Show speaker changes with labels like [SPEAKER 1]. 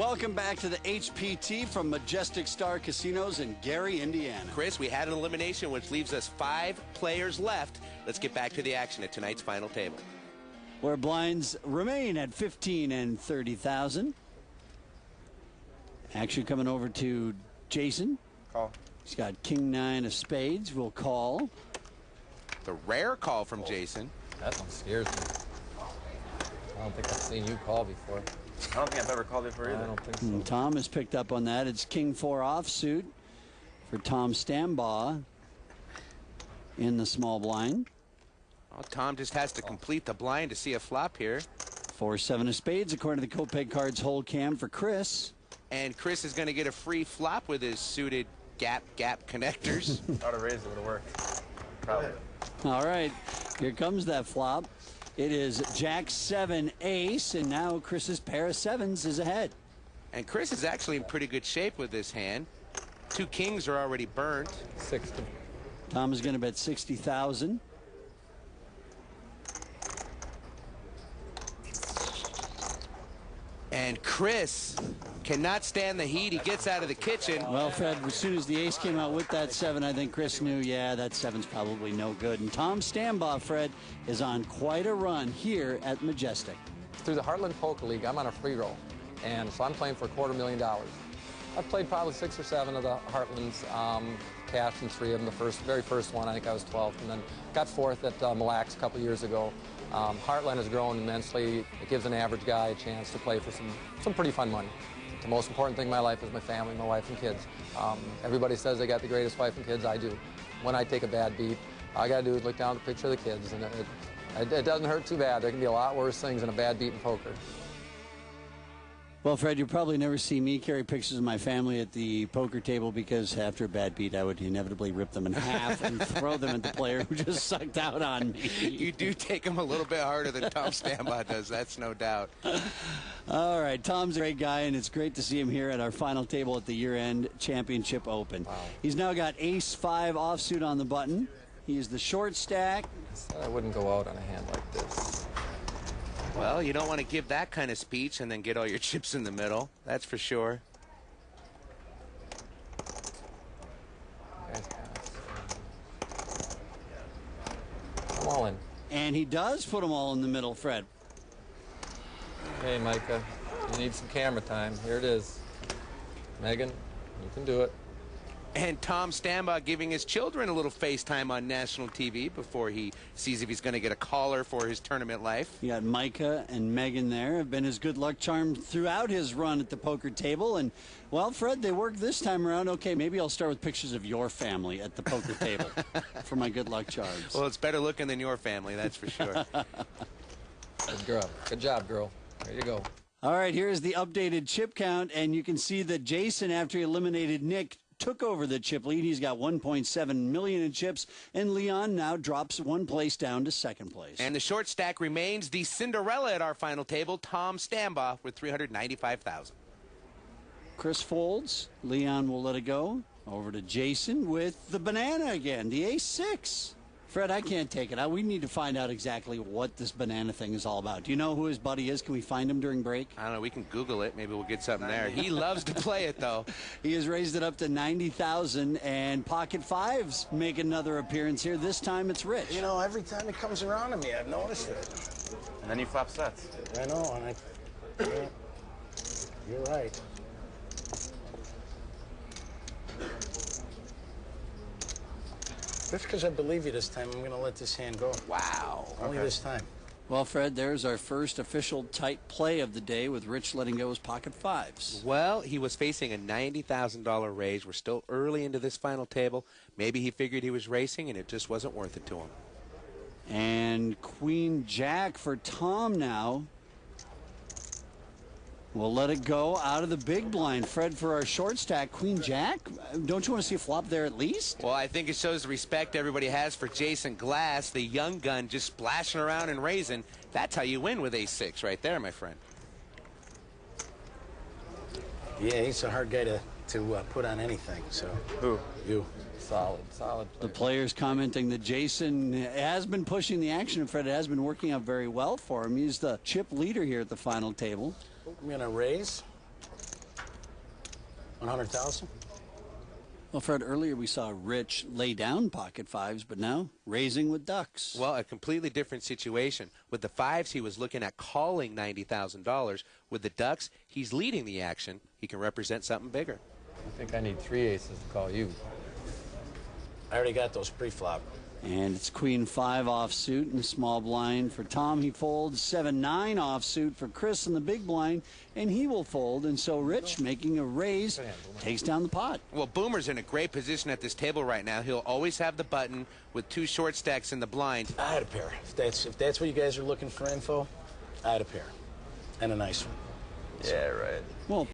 [SPEAKER 1] Welcome back to the HPT from Majestic Star Casinos in Gary, Indiana.
[SPEAKER 2] Chris, we had an elimination, which leaves us 5 players left. Let's get back to the action at tonight's final table,
[SPEAKER 1] where blinds remain at 15 and 30,000. Action coming over to Jason.
[SPEAKER 3] Call.
[SPEAKER 1] He's got King 9 of spades. We'll call.
[SPEAKER 2] The rare call from Jason.
[SPEAKER 4] That one scares me. I don't think I've seen you call before.
[SPEAKER 3] I don't think I've ever called it for either.
[SPEAKER 4] I don't think so.
[SPEAKER 1] Tom has picked up on that. It's King 4 offsuit for Tom Stambaugh in the small blind.
[SPEAKER 2] Oh, Tom just has to complete the blind to see a flop here.
[SPEAKER 1] 4-7 of spades according to the Copeg Cards hold cam for Chris.
[SPEAKER 2] And Chris is going to get a free flop with his suited gap connectors.
[SPEAKER 3] I would have raised it, would have worked. Probably.
[SPEAKER 1] All right, here comes that flop. It is Jack 7 ace, and now Chris's pair of sevens is ahead.
[SPEAKER 2] And Chris is actually in pretty good shape with this hand. 2 kings are already burnt.
[SPEAKER 4] 60.
[SPEAKER 1] Tom is going to bet 60,000.
[SPEAKER 2] And Chris cannot stand the heat. He gets out of the kitchen.
[SPEAKER 1] Well, Fred, as soon as the ace came out with that 7, I think Chris knew, yeah, that 7's probably no good. And Tom Stambaugh, Fred, is on quite a run here at Majestic.
[SPEAKER 4] Through the Heartland Poker League, I'm on a free roll, and so I'm playing for $250,000. I've played probably 6 or 7 of the Heartlands, cashed in 3 of them. The very first one, I think I was 12th, and then got 4th at Mille Lacs a couple years ago. Heartland has grown immensely. It gives an average guy a chance to play for some pretty fun money. The most important thing in my life is my family, my wife and kids. Everybody says they got the greatest wife and kids. I do. When I take a bad beat, all I got to do is look down at the picture of the kids, and it doesn't hurt too bad. There can be a lot worse things than a bad beat in poker.
[SPEAKER 1] Well, Fred, you'll probably never see me carry pictures of my family at the poker table because after a bad beat, I would inevitably rip them in half and throw them at the player who just sucked out on me.
[SPEAKER 2] You do take them a little bit harder than Tom Stambaugh does, that's no doubt.
[SPEAKER 1] All right, Tom's a great guy, and it's great to see him here at our final table at the year-end Championship Open.
[SPEAKER 4] Wow.
[SPEAKER 1] He's now got ace-5 offsuit on the button. He's the short stack.
[SPEAKER 4] I wouldn't go out on a hand like this.
[SPEAKER 2] Well, you don't want to give that kind of speech and then get all your chips in the middle. That's for sure.
[SPEAKER 4] I'm all in.
[SPEAKER 1] And he does put them all in the middle, Fred.
[SPEAKER 4] Hey, Micah, you need some camera time. Here it is. Megan, you can do it.
[SPEAKER 2] And Tom Stambaugh giving his children a little FaceTime on national TV before he sees if he's going to get a caller for his tournament life.
[SPEAKER 1] You got Micah and Megan there, have been his good luck charm throughout his run at the poker table. And, well, Fred, they worked this time around. Okay, maybe I'll start with pictures of your family at the poker table for my good luck charms.
[SPEAKER 2] Well, it's better looking than your family, that's for sure.
[SPEAKER 4] Good girl. Good job, girl. There you go.
[SPEAKER 1] All right, here's the updated chip count, and you can see that Jason, after he eliminated Nick, took over the chip lead. He's got 1.7 million in chips, and Leon now drops 1 place down to 2nd place.
[SPEAKER 2] And the short stack remains the Cinderella at our final table, Tom Stambaugh, with 395,000.
[SPEAKER 1] Chris folds. Leon will let it go. Over to Jason with the banana again, the ace-6. Fred, I can't take it. We need to find out exactly what this banana thing is all about. Do you know who his buddy is? Can we find him during break?
[SPEAKER 2] I don't know. We can Google it. Maybe we'll get something there. He loves to play it, though.
[SPEAKER 1] He has raised it up to 90,000, and pocket fives make another appearance here. This time it's Rich.
[SPEAKER 5] You know, every time it comes around to me, I've noticed it.
[SPEAKER 3] And then you flop sets.
[SPEAKER 5] I know, and you're right. Just because I believe you this time, I'm going to let this hand go.
[SPEAKER 2] Wow.
[SPEAKER 5] Only this time.
[SPEAKER 1] Well, Fred, there's our first official tight play of the day with Rich letting go his pocket fives.
[SPEAKER 2] Well, he was facing a $90,000 raise. We're still early into this final table. Maybe he figured he was racing, and it just wasn't worth it to him.
[SPEAKER 1] And Queen Jack for Tom now. We'll let it go out of the big blind. Fred, for our short stack, Queen Jack, don't you want to see a flop there at least?
[SPEAKER 2] Well, I think it shows the respect everybody has for Jason Glass, the young gun just splashing around and raising. That's how you win with ace-6 right there, my friend.
[SPEAKER 5] Yeah, he's a hard guy to put on anything, so.
[SPEAKER 3] Who?
[SPEAKER 5] You.
[SPEAKER 4] Solid player.
[SPEAKER 1] The players commenting that Jason has been pushing the action, and Fred, it has been working out very well for him. He's the chip leader here at the final table.
[SPEAKER 5] I'm going to raise. 100,000?
[SPEAKER 1] Well, Fred, earlier we saw Rich lay down pocket fives, but now raising with ducks.
[SPEAKER 2] Well, a completely different situation. With the fives, he was looking at calling $90,000. With the ducks, he's leading the action. He can represent something bigger.
[SPEAKER 4] I think I need 3 aces to call you.
[SPEAKER 5] I already got those pre-flop.
[SPEAKER 1] And it's queen 5 offsuit in the small blind for Tom. He folds 7-9 offsuit for Chris in the big blind, and he will fold. And so Rich, making a raise, takes down the pot.
[SPEAKER 2] Well, Boomer's in a great position at this table right now. He'll always have the button with 2 short stacks in the blind.
[SPEAKER 5] I had a pair. If that's what you guys are looking for info, I had a pair. And a nice one.
[SPEAKER 3] Yeah, right.
[SPEAKER 1] Well,